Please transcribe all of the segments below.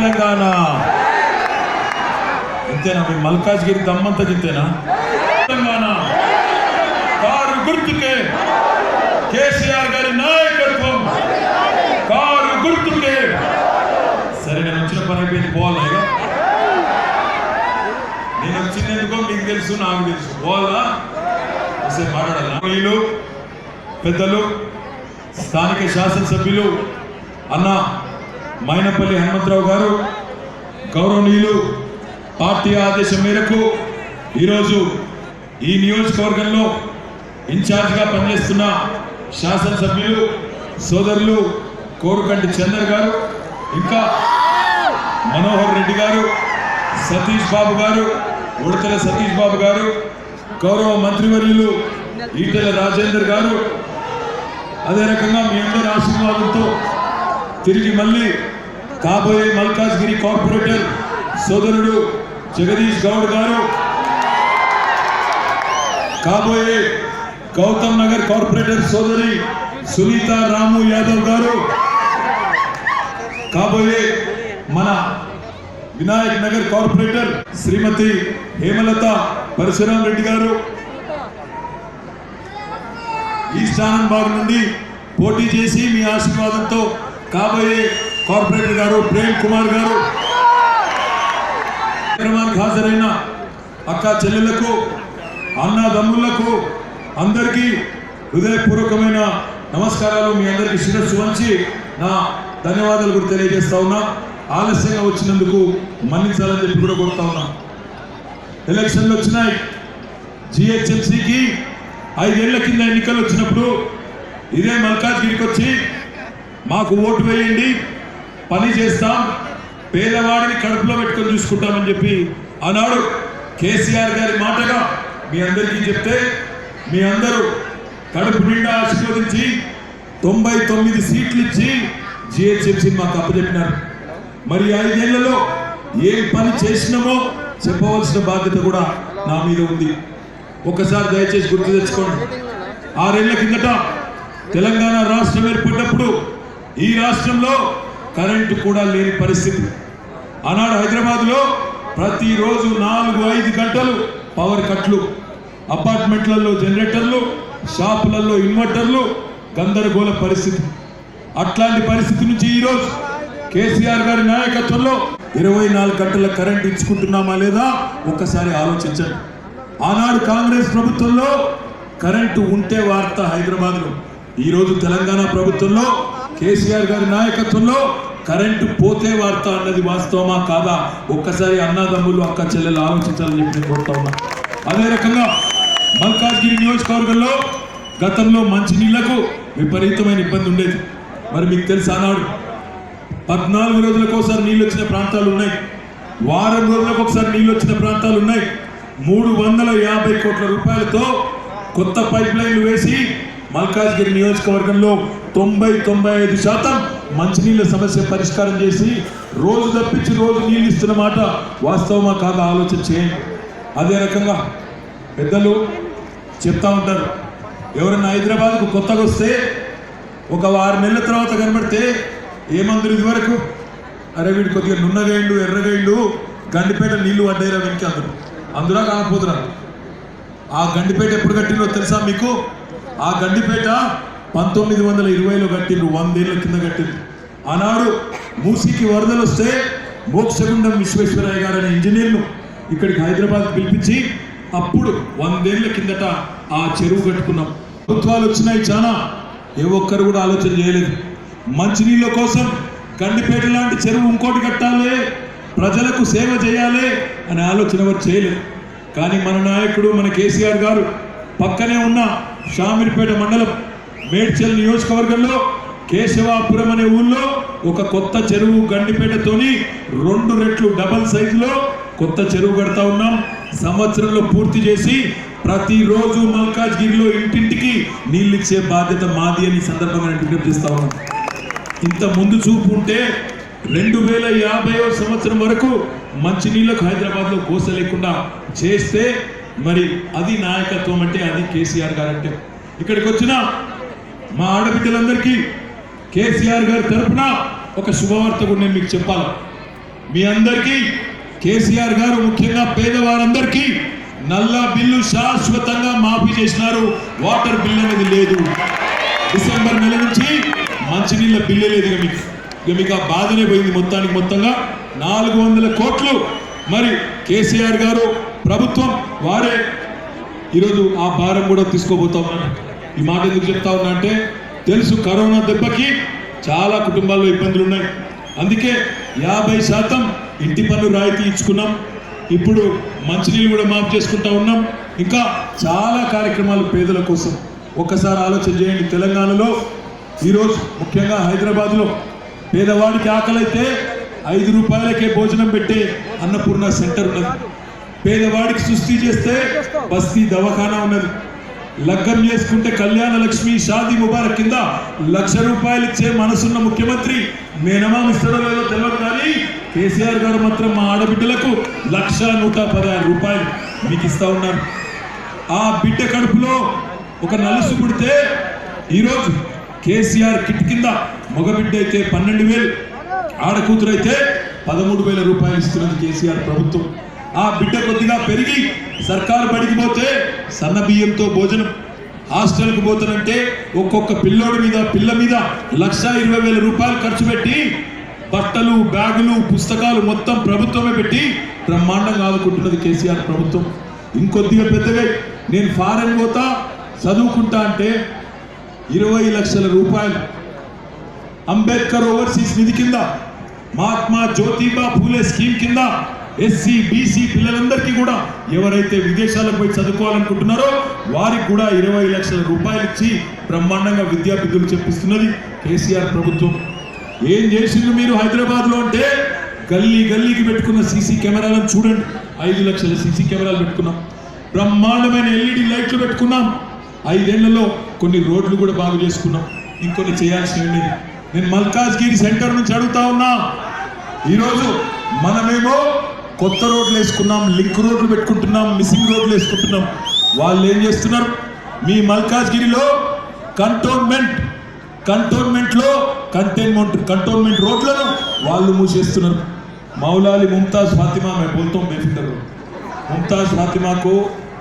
తెలంగాణ. ఇంతేనా మీ మల్కాజ్గిరి దమ్మంతా ఇంతేనా? తెలంగాణ కారు గుర్తుకే కేసీఆర్ గారి నాయకత్వం, కారు గుర్తుకే. సరే నేను వచ్చిన పని అయిపోయింది, పోవాలా? నేను వచ్చినందుకో మీకు తెలుసు, నాకు తెలుసు, పోవాలా? వస్తే మాట్లాడాలా? వీళ్ళు పెద్దలు, స్థానిక శాసనసభ్యులు అన్న మైనపల్లి హనుమంతరావు గారు, గౌరవనీయులు పార్టీ ఆదేశం మేరకు ఈరోజు ఈ నియోజకవర్గంలో ఇన్ఛార్జిగా పనిచేస్తున్న శాసనసభ్యులు సోదరులు కోరుకంటి చందర్ గారు, ఇంకా మనోహర్ రెడ్డి గారు, సతీష్ బాబు గారు, ఉడతల సతీష్ బాబు గారు, గౌరవ మంత్రివర్యులు ఈటెల రాజేందర్ గారు, అదే రకంగా మీ అందరి ఆశీర్వాదంతో తిరిగి మళ్ళీ కాబోయే మల్కాజ్గిరి కార్పొరేటర్ సోదరుడు జగదీష్ గౌడ్ గారు, కాబోయే గౌతమ్ నగర్ కార్పొరేటర్ సోదరి సునీత రాము యాదవ్ గారు, కాబోయే మన వినాయక్ నగర్ కార్పొరేటర్ శ్రీమతి హేమలత పరశురాం రెడ్డి గారు, ఈస్ట్ ఆనందబాగ్ నుండి పోటీ చేసి మీ ఆశీర్వాదంతో కాబోయే కార్పొరేటర్ గారు ప్రేమ్ కుమార్ గారు, కార్యక్రమానికి హాజరైన అక్క చెల్లెలకు, అన్నదమ్ములకు అందరికీ హృదయపూర్వకమైన నమస్కారాలు. మీ అందరికీ శిరస్సు వంచి నా ధన్యవాదాలు కూడా తెలియజేస్తా ఉన్నా. ఆలస్యంగా వచ్చినందుకు మన్నించాలని చెప్పి కూడా కోరుతా ఉన్నా. ఎలక్షన్లు వచ్చినాయి. జిహెచ్ఎంసీకి 5 ఏళ్ల కింద ఎన్నికలు వచ్చినప్పుడు ఇదే మల్కాజ్గిరికి వచ్చి మాకు ఓటు వేయండి, పని చేస్తాం, పేదవాడిని కడుపులో పెట్టుకొని చూసుకుంటామని చెప్పి ఆనాడు కేసీఆర్ గారి మాటగా మీ అందరికీ చెప్తే మీ అందరూ కడుపు నిండా ఆశీర్వదించి 99 సీట్లు ఇచ్చి జిహెచ్ఎంసీని మాకు అప్పచెప్పినారు. మరి 5 ఏళ్లలో ఏం పని చేసినామో చెప్పవలసిన బాధ్యత కూడా నా మీద ఉంది. ఒకసారి దయచేసి గుర్తు తెచ్చుకోండి. 6 ఏళ్ల కిందట తెలంగాణ రాష్ట్రం ఏర్పడినప్పుడు ఈ రాష్ట్రంలో కరెంటు కూడా లేని పరిస్థితి. ఆనాడు హైదరాబాద్లో ప్రతిరోజు 4-5 గంటలు పవర్ కట్లు, అపార్ట్మెంట్లలో జనరేటర్లు, షాపులలో ఇన్వర్టర్లు, గందరగోళ పరిస్థితి. అట్లాంటి పరిస్థితి నుంచి ఈరోజు కేసీఆర్ గారి నాయకత్వంలో 24 గంటల కరెంట్ ఇచ్చుకుంటున్నామా లేదా ఒక్కసారి ఆలోచించండి. ఆనాడు కాంగ్రెస్ ప్రభుత్వంలో కరెంటు ఉంటే వార్త హైదరాబాద్లో, ఈరోజు తెలంగాణ ప్రభుత్వంలో కేసీఆర్ గారి నాయకత్వంలో కరెంటు పోతే వార్త అన్నది వాస్తవమా కాదా ఒక్కసారి అన్నదమ్ములు అక్క చెల్లెలు ఆలోచించాలని చెప్పి నేను కోరుతా ఉన్నా. అదే రకంగా మల్కాజ్గిరి నియోజకవర్గంలో గతంలో మంచినీళ్లకు విపరీతమైన ఇబ్బంది ఉండేది. మరి మీకు తెలుసు ఆనాడు 14 రోజులకు ఒకసారి నీళ్ళు వచ్చిన ప్రాంతాలు ఉన్నాయి, వారం రోజులకు ఒకసారి నీళ్ళు వచ్చిన ప్రాంతాలు ఉన్నాయి. 350 కోట్ల రూపాయలతో కొత్త పైప్ లైన్లు వేసి మల్కాజ్గిరి నియోజకవర్గంలో 90-95% మంచినీళ్ళ సమస్య పరిష్కారం చేసి రోజు తప్పించి రోజు నీళ్ళు ఇస్తున్న మాట వాస్తవమా కాదా ఆలోచన చేయండి. అదే రకంగా పెద్దలు చెప్తా ఉంటారు, ఎవరైనా హైదరాబాద్కు కొత్తగా వస్తే ఒక 6 నెలల తర్వాత కనబడితే ఏమందరు ఇదివరకు అరే వీడు కొద్దిగా నున్నగైండు ఎర్రగైండు గండిపేట నీళ్లు పడ్డాయిరా వెనక్కి అందులో కాకపోతున్నారు. ఆ గండిపేట ఎప్పుడు కట్టిందో తెలుసా మీకు? ఆ గండిపేట 1920లో కట్టిండ్రు, 100 ఏళ్ల కింద కట్టిండ్రు. ఆనాడు మూసీకి వరదలు వస్తే మోక్షగుండం విశ్వేశ్వరయ్య గారు అనే ఇంజనీర్ను ఇక్కడికి హైదరాబాద్ పిలిపించి అప్పుడు 100 ఏళ్ల కిందట ఆ చెరువు కట్టుకున్నాం. ప్రభుత్వాలు వచ్చినాయి చాలా, ఏ ఒక్కరు కూడా ఆలోచన చేయలేదు. మంచినీళ్ళ కోసం గండిపేట లాంటి చెరువు ఇంకోటి కట్టాలి, ప్రజలకు సేవ చేయాలి అనే ఆలోచన ఎవరు చేయలేదు. కానీ మన నాయకుడు మన కేసీఆర్ గారు పక్కనే ఉన్న షామీర్పేట మండలం మేడ్చల్ నియోజకవర్గంలో కేశవాపురం అనే ఊళ్ళో ఒక కొత్త చెరువు గండిపేటతోని 2 రెట్లు డబల్ సైజులో కొత్త చెరువు కడతా ఉన్నాం. సంవత్సరంలో పూర్తి చేసి ప్రతిరోజు మల్కాజ్గిరిలో ఇంటింటికి నీళ్ళు ఇచ్చే బాధ్యత మాది అని సందర్భంగా నేను విజ్ఞప్తి చేస్తా ఉన్నాం. ఇంత ముందు చూపు ఉంటే 2050వ సంవత్సరం వరకు మంచినీళ్ళకు హైదరాబాద్లో కోస లేకుండా చేస్తే మరి అది నాయకత్వం అంటే, అది కేసీఆర్ గారు అంటే. ఇక్కడికి వచ్చిన మా ఆడబిడ్డలందరికీ కేసీఆర్ గారి తరఫున ఒక శుభవార్త కూడా నేను మీకు చెప్పాలి. మీ అందరికీ కేసీఆర్ గారు ముఖ్యంగా పేదవారందరికీ నల్ల బిల్లు శాశ్వతంగా మాఫీ చేసినారు. వాటర్ బిల్ అనేది లేదు. డిసెంబర్ నెల నుంచి మంచినీళ్ళ బిల్లు లేదు. మీకు ఆ బాధనే పోయింది. మొత్తంగా 400 కోట్లు మరి కేసీఆర్ గారు ప్రభుత్వం వారే ఈరోజు ఆ భారం కూడా తీసుకోబోతా ఉన్నారు. ఈ మాట ఎందుకు చెప్తా ఉన్నా అంటే తెలుసు కరోనా దెబ్బకి చాలా కుటుంబాల్లో ఇబ్బందులు ఉన్నాయి. అందుకే 50% ఇంటి పన్ను రాయితీ ఇచ్చుకున్నాం. ఇప్పుడు మంచినీళ్ళు కూడా మాఫ్ చేసుకుంటా ఉన్నాం. ఇంకా చాలా కార్యక్రమాలు పేదల కోసం. ఒక్కసారి ఆలోచన చేయండి. తెలంగాణలో ఈరోజు ముఖ్యంగా హైదరాబాద్లో పేదవాడికి ఆకలైతే 5 రూపాయలకే భోజనం పెట్టే అన్నపూర్ణ సెంటర్ ఉన్నది. పేదవాడికి సుస్థి చేస్తే బస్తీ దవాఖానా ఉన్నది. లగ్గం చేసుకుంటే కళ్యాణ లక్ష్మి షాదీ ముబారక్ కింద 1,00,000 రూపాయలు ఇచ్చే మనసున్న ముఖ్యమంత్రి మేనమామ ఇస్తాడో లేదో తెలియదు, కానీ కేసీఆర్ గారు మాత్రం మా ఆడబిడ్డలకు 1,116 రూపాయలు మీకు ఇస్తా ఉన్నారు. ఆ బిడ్డ కడుపులో ఒక నలుసు పుడితే ఈరోజు కేసీఆర్ కిట్ కింద మగబిడ్డ అయితే 12,000, ఆడకూతురు అయితే 13,000 రూపాయలు ఇస్తున్నది కేసీఆర్ ప్రభుత్వం. ఆ బిడ్డ కొద్దిగా పెరిగి సర్కారు బడికి పోతే సన్న బియ్యంతో భోజనం, హాస్టల్కి పోతానంటే ఒక్కొక్క పిల్లోడి మీద పిల్ల మీద 1,20,000 రూపాయలు ఖర్చు పెట్టి బట్టలు, బ్యాగులు, పుస్తకాలు మొత్తం ప్రభుత్వమే పెట్టి బ్రహ్మాండంగా ఆదుకుంటున్నది కేసీఆర్ ప్రభుత్వం. ఇంకొద్దిగా పెద్దగా నేను ఫారెన్ పోతా చదువుకుంటా అంటే 20 లక్షల రూపాయలు అంబేద్కర్ ఓవర్సీస్ నిధి కింద, మహాత్మా జ్యోతిబా ఫూలే స్కీమ్ కింద ఎస్సీ బీసీ పిల్లలందరికీ కూడా ఎవరైతే విదేశాలకు పోయి చదువుకోవాలనుకుంటున్నారో వారికి కూడా 20 లక్షల రూపాయలు ఇచ్చి బ్రహ్మాండంగా విద్యాబుద్ధులు చెప్పిస్తున్నది కేసీఆర్ ప్రభుత్వం. ఏం చేసిండ్రు మీరు హైదరాబాద్లో అంటే గల్లీకి పెట్టుకున్న సీసీ కెమెరాలను చూడండి. 5 లక్షల సీసీ కెమెరాలు పెట్టుకున్నాం. బ్రహ్మాండమైన LED లైట్లు పెట్టుకున్నాం. 5 ఏళ్లలో కొన్ని రోడ్లు కూడా బాగు చేసుకున్నాం. ఇంకొన్ని చేయాల్సినవి. నేను మల్కాజ్గిరి సెంటర్ నుంచి అడుగుతా ఉన్నా. ఈరోజు మనమేమో కొత్త రోడ్లు వేసుకున్నాం, లింక్ రోడ్లు పెట్టుకుంటున్నాం, మిస్సింగ్ రోడ్లు వేసుకుంటున్నాం. వాళ్ళు ఏం చేస్తున్నారు? మీ మల్కాజ్గిరిలో కంటోన్మెంట్లో కంటోన్మెంట్ రోడ్లను వాళ్ళు మూసేస్తున్నారు. मौलाली मुमताज़ फातिमा मैं बोलता हूँ बेफिक्र रहो. मुमताज़ फातिमा को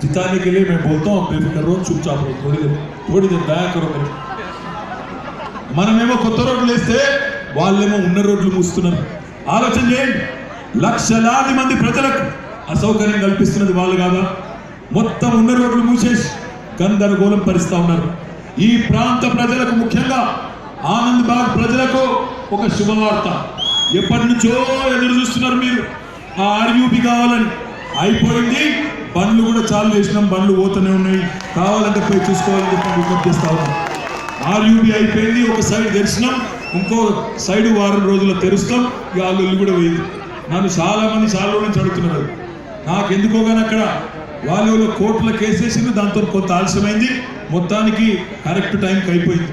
जिताने के लिए मैं बोलता हूँ बेफिक्र रहो, चुपचाप रहो, थोड़ी देर दया करो मेरे. మనమేమో కొత్త రోడ్లు వేస్తే వాళ్ళేమో ఉన్న రోడ్లు మూస్తున్నారు. ఆలోచన చేయండి. లక్షలాది మంది ప్రజలకు అసౌకర్యం కల్పిస్తున్నది వాళ్ళు కాదా? మొత్తం ఉన్న రోడ్లు మూసేసి గందరగోళం పరిస్తా ఉన్నారు. ఈ ప్రాంత ప్రజలకు ముఖ్యంగా ఆనంద్ బాగ్ ప్రజలకు ఒక శుభవార్త. ఎప్పటి నుంచో ఎదురు చూస్తున్నారు మీరు ఆ ఆర్యూబీ కావాలని. అయిపోయింది. బండ్లు కూడా చాలు చేసినాం, బండ్లు పోతూనే ఉన్నాయి. కావాలంటే పోయి చూసుకోవాలని చెప్పి విజ్ఞప్తి చేస్తా ఉన్నాం. ఆర్యూబీ అయిపోయింది. ఒక సైడ్ తెరిచినాం, ఇంకో సైడ్ వారం రోజుల్లో తెరుస్తాం. ఇక వాళ్ళు కూడా పోయింది. నన్ను చాలా రోజుల నుంచి అడుగుతున్నారు. నాకు ఎందుకో కానీ అక్కడ వాళ్ళు కోర్టులో కేసేసింది, దాంతో కొంత ఆలస్యమైంది. మొత్తానికి కరెక్ట్ టైంకి అయిపోయింది.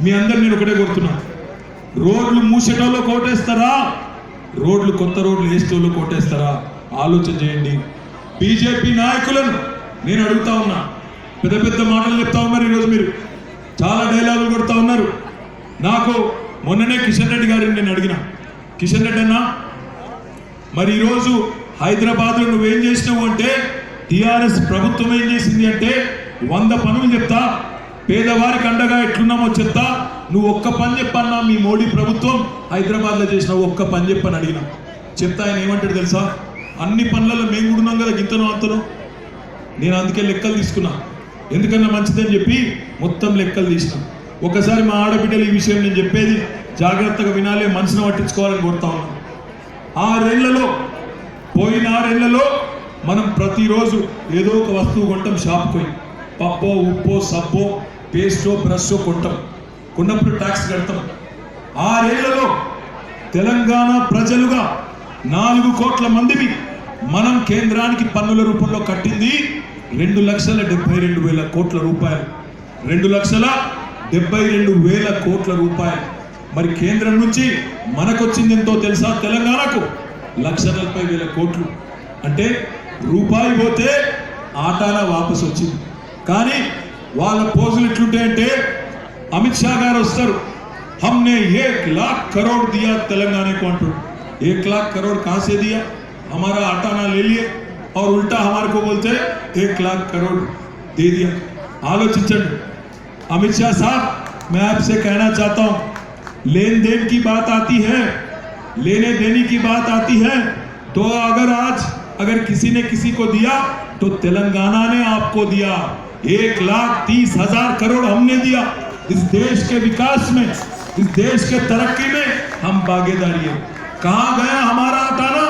మీ అందరు నేను ఒకటే కోరుతున్నాను, రోడ్లు మూసేటోళ్ళు కోటేస్తారా, రోడ్లు కొత్త రోడ్లు వేసేటోళ్ళు కోటేస్తారా? ఆలోచన చేయండి. బీజేపీ నాయకులను నేను అడుగుతా ఉన్నా. పెద్ద మాటలు చెప్తా ఉన్నారు. ఈరోజు మీరు చాలా డైలాగులు కొడుతూ ఉన్నారు. నాకు మొన్ననే కిషన్ రెడ్డి గారిని నేను అడిగిన, కిషన్ రెడ్డి అన్న మరి ఈరోజు హైదరాబాద్లో నువ్వేం చేసినావు అంటే, టీఆర్ఎస్ ప్రభుత్వం ఏం చేసింది అంటే 100 పనులు చెప్తా, పేదవారికి అండగా ఎట్లున్నామో చెప్తా, నువ్వు ఒక్క పని చెప్పన్నా మీ మోడీ ప్రభుత్వం హైదరాబాద్లో చేసినావు, ఒక్క పని చెప్పని అడిగిన. చెప్తా. ఆయన ఏమంటాడు తెలుసా? అన్ని పనులలో మేము కూడా ఉన్నాం కదా, గింతనో అంతనో. నేను అందుకే లెక్కలు తీసుకున్నా, ఎందుకన్నా మంచిదని చెప్పి మొత్తం లెక్కలు తీసినా. ఒకసారి మా ఆడబిడ్డలు ఈ విషయం నేను చెప్పేది జాగ్రత్తగా వినాలి, మనసును పట్టించుకోవాలని కోరుతా ఉన్నాను. 6 ఏళ్లలో మనం ప్రతిరోజు ఏదో ఒక వస్తువు కొంటాం. షాప్కి పోయి పప్పో, ఉప్పో, సబ్బో, పేస్టో, బ్రషో కొంటాం. కొన్నప్పుడు ట్యాక్స్ కడతాం. 6 ఏళ్లలో తెలంగాణ ప్రజలుగా 4 కోట్ల మందిని మనం కేంద్రానికి పన్నుల రూపంలో కట్టింది 2,72,000 కోట్ల రూపాయలు. 2,72,000 కోట్ల రూపాయలు. మరి కేంద్రం నుంచి మనకొచ్చింది ఎంతో తెలుసా? తెలంగాణకు 1,40,000 కోట్లు. అంటే రూపాయి పోతే ఆటానా వాపసు వచ్చింది. కానీ వాళ్ళ పోజులు ఎట్లుంటాయంటే, అమిత్ షా గారు వస్తారు, హమ్నే 1 लाख करोड़ దియా తెలంగాణకు అంటారు. 1 लाख करोड़ कहां से दिया? हमारा आटाना ले लिए और उल्टा हमारे को बोलते 1 लाख करोड़ दे दिया। आलोचिंचंడి। अमित शाह साहब, मैं आपसे कहना चाहता हूं, लेन देन की बात आती है, लेने देने की बात आती है, तो अगर किसी ने किसी को दिया तो तेलंगाना ने आपको दिया। 1,30,000 करोड़ हमने दिया। इस देश के विकास में, इस देश के तरक्की में हम भागीदारी है। कहां गया हमारा आटाना?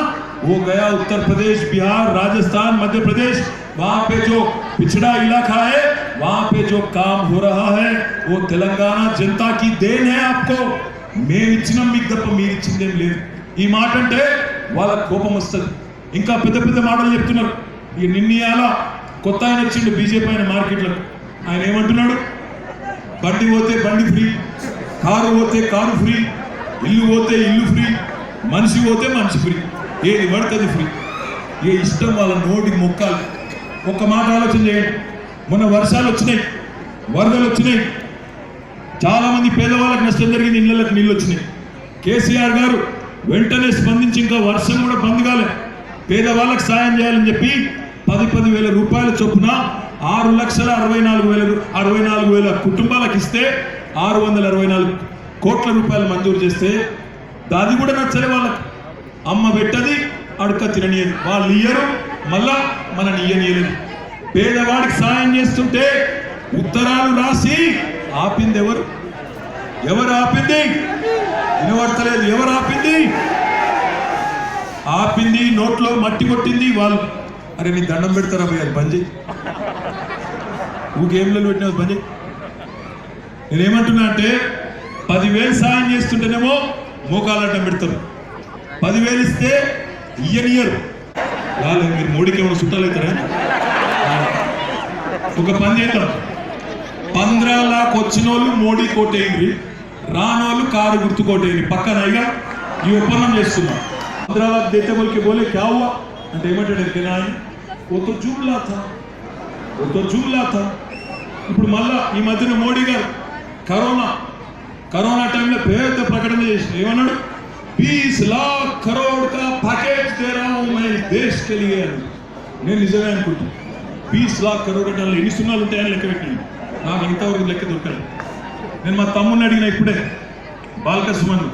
वो गया उत्तर प्रदेश, बिहार, राजस्थान, मध्य प्रदेश। वहां पे जो पिछड़ा इलाका है, वहां पे जो काम हो रहा है वो तेलंगाना जनता की देन है। आपको మేము ఇచ్చినాం, మీకు తప్ప మీరు ఇచ్చిందేం లేదు। ఈ మాట అంటే వాళ్ళ కోపం వస్తుంది। ఇంకా పెద్ద పెద్ద మాటలు చెప్తున్నారు। ఈ నిన్నయాల కొత్త ఆయన వచ్చిండు బీజేపీ ఆయన మార్కెట్లో, ఆయన ఏమంటున్నాడు? బండి పోతే బండి ఫ్రీ, కారు పోతే కారు ఫ్రీ, ఇల్లు పోతే ఇల్లు ఫ్రీ, మనిషి పోతే మనిషి ఫ్రీ, ఏది పడుతుంది ఫ్రీ। ఏ ఇష్టం వాళ్ళ నోటికి మొక్కాలి। ఒక్క మాట ఆలోచన చేయండి। మొన్న వర్షాలు వచ్చినాయి, వరదలు వచ్చినాయి, చాలా మంది పేదవాళ్ళకి నష్టం జరిగింది, ఇళ్లకు నీళ్ళు వచ్చినాయి। కేసీఆర్ గారు వెంటనే స్పందించి ఇంకా వర్షం కూడా బంద్ కాలే, పేదవాళ్ళకి సాయం చేయాలని చెప్పి 10,000 రూపాయల చొప్పున 6,64,000 కుటుంబాలకు ఇస్తే 664 కోట్ల రూపాయలు మంజూరు చేస్తే దాది కూడా నచ్చలే వాళ్ళకి। అమ్మ పెట్టది, అడుక తిననీయదు, వాళ్ళు ఇయ్యరు, మళ్ళా మన ఇయ్యనీయలేదు। పేదవాడికి సాయం చేస్తుంటే ఉత్తరాలు రాసి ఆపింది ఎవరు? ఎవరు ఆపింది? వినవర్తలేదు। ఎవరు ఆపింది? ఆపింది నోట్లో మట్టి కొట్టింది వాళ్ళు। అరే నీ దండం పెడతారా భయ్య, బంజీ ఊకేంలో పెట్టిన బంజీ। నేనేమంటున్నా అంటే 10,000 సాయం చేస్తుంటేనేమో మోకాలడ్డం పెడతారు, 10,000 ఇస్తే ఇయ్యనియరు। వాళ్ళు మీరు మోడీకి ఏమైనా చుట్టాలు అవుతారా? ఒక పని చేద్దాం, 15 लाख వచ్చిన వాళ్ళు మోడీ కోటేయండి, రానోళ్ళు కారు గుర్తు కోటేయండి పక్కన। ఇక ఈ ఒప్పందం చేస్తున్నాం। 15 लाख देते बोल के बोले क्या हुआ అంటే ఏమంటాడు? वो तो जुमला था, वो तो जुमला था। ఇప్పుడు మళ్ళా ఈ మధ్యన మోడీ గారు కరోనా టైంలో పెద్ద ప్రకటన చేసి ఏమన్నాడు? 20 लाख करोड़ का पैकेज दे रहा हूं मैं देश के लिए। నేను నిజమే అనుకుంటా, 20 लाख करोड़ అంటే ఎన్ని సున్నాలు ఉంటాయని లెక్క పెట్టింది, నాకు ఇంతవరకు లెక్క దొరకలేదు। నేను మా తమ్ముడిని అడిగిన ఇప్పుడే, బాలక సుమన్,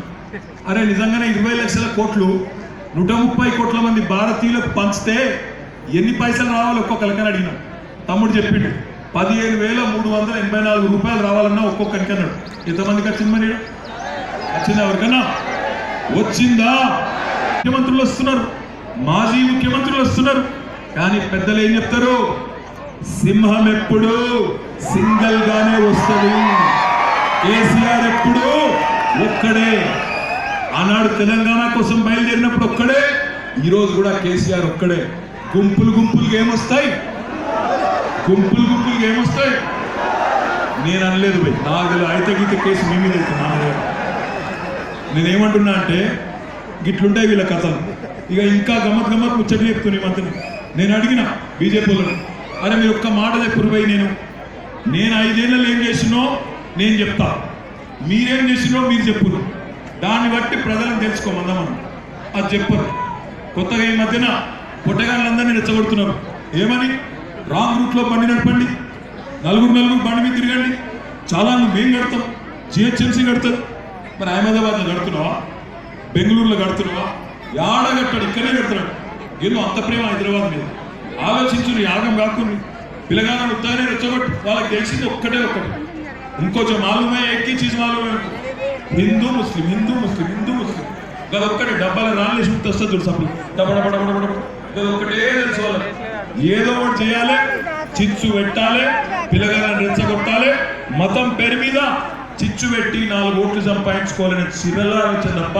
అరే నిజంగానే 20 లక్షల కోట్లు 130 కోట్ల మంది భారతీయులకు పంచితే ఎన్ని పైసలు రావాలి ఒక్కొక్కరికని అడిగినా। తమ్ముడు చెప్పిండు 15,384 రూపాయలు రావాలన్నా ఒక్కొక్కరికి అన్నాడు। ఎంతమందికి వచ్చింది మరి? వచ్చిందా? ఎవరికన్నా వచ్చిందా? ముఖ్యమంత్రులు వస్తున్నారు, మాజీ ముఖ్యమంత్రులు వస్తున్నారు, కానీ పెద్దలు ఏం చెప్తారు? సింహం ఎప్పుడు సింగల్ గానే వస్తుంది, కేసీఆర్ ఎప్పుడు ఒక్కడే। ఆనాడు తెలంగాణ కోసం బయలుదేరినప్పుడు ఒక్కడే, ఈరోజు కూడా కేసీఆర్ ఒక్కడే। గుంపులుగా ఏమొస్తాయి? నేను అనలేదు భయ్, నాకు అయితే గీత కేసు మీ మీద అవుతుంది, నా మీద। నేనేమంటున్నా అంటే గిట్లుంటాయి వీళ్ళ కథలు। ఇక ఇంకా గమ్మత్ ముచ్చట్లు చెప్తున్నా ఈ మధ్యన। నేను అడిగిన బీజేపీ వాళ్ళని, అరే మీరు ఒక్క మాట చెప్పురు భయ్, నేను 5 ఏళ్ళలో ఏం చేసినో నేను చెప్తా, మీరేం చేసినో మీరు చెప్పురు, దాన్ని బట్టి ప్రజలను తెలుసుకోమందాం మనం। అది చెప్పరు। కొత్తగా ఈ మధ్యన పొట్టగాళ్ళందరినీ రెచ్చగొడుతున్నారు, ఏమని? రాంగ్ రూట్లో బండి నడపండి, నలుగురు బండి మీద తిరగండి, చాలా మేము కడతాం, జిహెచ్ఎంసీ కడతారు। మరి అహ్మదాబాద్లో కడుతున్నావా? బెంగళూరులో కడుతున్నావా? యాడ కట్టాడు, ఇక్కడే కడతాడు। ఏదో అంత ప్రేమ హైదరాబాద్ మీద। ఆలోచించు, యాగం కాకుండా పిల్లగాలను ఉత్తానే రెచ్చగొట్టు, వాళ్ళకి తెలిసింది ఒక్కటే। ఇంకొంచెం మాలూమే, ఎక్కి చీజ్ మాలూమే, హిందూ ముస్లిం గదొక్కటే। డబ్బాల రాళ్ళేసి వస్తుంది చూడు, సప్పుడు డబ్బడబడబడబడ, గదొక్కటే తెలుసు వాళ్ళకి। ఏదో ఒకటి చేయాలి, చిచ్చు పెట్టాలి, పిల్లగాలను రెచ్చగొట్టాలి, మతం పేరు మీద చిచ్చు పెట్టి 4 ఓట్లు సంపాదించుకోవాలని చిరలా వచ్చే తప్ప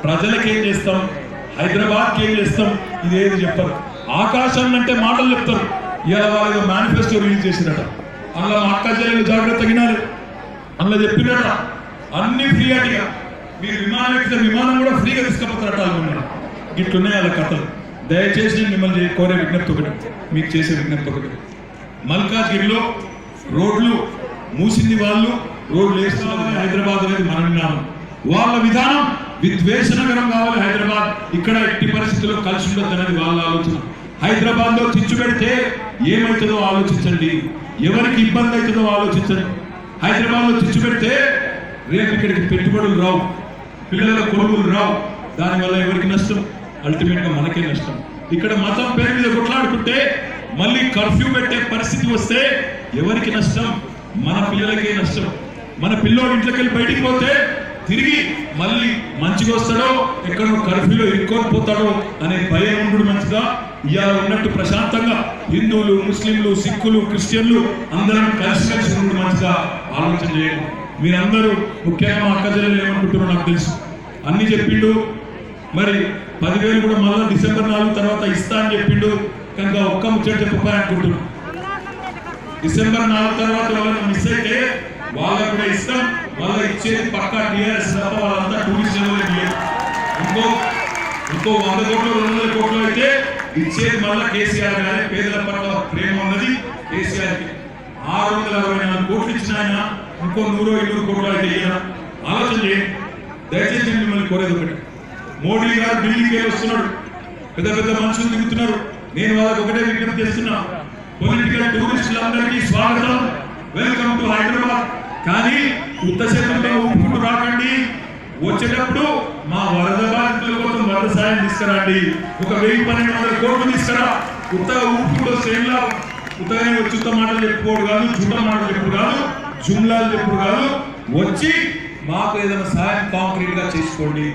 ప్రజలకి ఏం చేస్తాం, హైదరాబాద్కి ఏం చేస్తాం, ఇదేది చెప్పరు। ఆకాశం అంటే మాటలు చెప్తారు। ఇలా వాళ్ళు మేనిఫెస్టో రిలీజ్ చేసిరట, అందులో మా అక్క చెల్లెలు జాగ్రత్తగా వినాలి, అందులో చెప్పినట అన్ని ఫ్రీ అడిగా, మీరు విమానం ఎక్కితే విమానం కూడా ఫ్రీగా తీసుకుపోతారట। ఇట్లున్నాయి వాళ్ళ కథలు। దయచేసి మిమ్మల్ని కోరే విజ్ఞప్తి ఒకటి, మీకు చేసే విజ్ఞప్తి ఒకటి, మల్కాజ్గిరిలో రోడ్లు మూసింది వాళ్ళు, రోడ్లు వేస్తున్నారు, హైదరాబాద్ అనేది మన విధానం, వాళ్ళ విధానం విద్వేష నగరం కావాలి హైదరాబాద్, ఇక్కడ ఎట్టి పరిస్థితుల్లో కలిసి ఉండదు అనేది వాళ్ళ ఆలోచన. హైదరాబాద్ లో చిచ్చు పెడితే ఏమవుతుందో ఆలోచించండి, ఎవరికి ఇబ్బంది అవుతుందో ఆలోచించండి. హైదరాబాద్ లో చిచ్చు పెడితే రేపు ఇక్కడికి పెట్టుబడులు రావు, పిల్లల కొడుకులు రావు, దానివల్ల ఎవరికి నష్టం? అల్టిమేట్ గా మనకే నష్టం. ఇక్కడ మతం పేరు మీద కొట్లాడుకుంటే మళ్ళీ కర్ఫ్యూ పెట్టే పరిస్థితి వస్తే ఎవరికి నష్టం? మన పిల్లలకే నష్టం. మన పిల్లోడు ఇంట్లోకి వెళ్ళి బయటికి పోతే తిరిగి మళ్ళీ మంచిగా వస్తాడో ఎక్కడో కర్ఫ్యూలో ఇరుక్కొని పోతాడో అనే భయం ఉండు మంచిగా. ఇవాళ ఉన్నట్టు ప్రశాంతంగా హిందువులు, ముస్లింలు, సిక్కులు, క్రిస్టియన్లు అందరం కలిసి ఉండు మంచిగా ఆలోచన చేయండి. మీరందరూ ముఖ్యంగా మా అక్క చెల్లెలు ఏమనుకుంటున్నారో నాకు తెలుసు, అన్ని చెప్పిండు. మరి 10,000 కూడా మళ్ళీ డిసెంబర్ 4 తర్వాత ఇస్తా అని చెప్పిండు. కనుక ఒక్క ముచ్చట చెప్పాలి అనుకుంటున్నాను, డిసెంబర్ 4 తర్వాత వాళ్ళని మిస్ అయితే వాళ్ళకు కూడా ఇస్తాం. మళ్ళీ ఇచ్చేది పక్కా టీఆర్ఎస్ తప్ప వాళ్ళంతా టూరిస్ట్ ఇంకో 100 కోట్లు 200 కోట్లు అయితే ఇచ్చేది మళ్ళీ కేసీఆర్ గారి. పేదల పట్ల ప్రేమ ఉన్నది కేసీఆర్కి. 664 కోట్లు ఇచ్చిన ఆయన ఇంకో 100-200 కోట్లు అయితే ఆలోచన చేయండి. దయచేసి మిమ్మల్ని కోరేది ఒకటి, మోడీ గారు ఢిల్లీకి వస్తున్నాడు, పెద్ద పెద్ద మనుషులు దిగుతున్నారు. నేను వాళ్ళకి ఒకటే విజ్ఞప్తి చేస్తున్నా, పొలిటికల్ టూరిస్టులందరికీ స్వాగతం, వెల్కమ్ టు హైదరాబాద్. కానీ ఉత్త చేతులతో ఊపుకుంటూ రాకండి. వచ్చేటప్పుడు మా వరద బాధితుల కోసం వరద సాయం తీసుకురండి. ఒక 1000-1200 కోట్లు తీసుకురా. ఉత్తగా ఊపుకుంటూ సేమ్లా ఉత్తగానే వచ్చి ఉత్త మాటలు చెప్పుకోడు కాదు, చుట్ట మాటలు చెప్పుడు కాదు, జుమ్లాలు చెప్పుడు కాదు. వచ్చి మాకు ఏదైనా సాయం కాంక్రీట్ గా చేసుకోండి.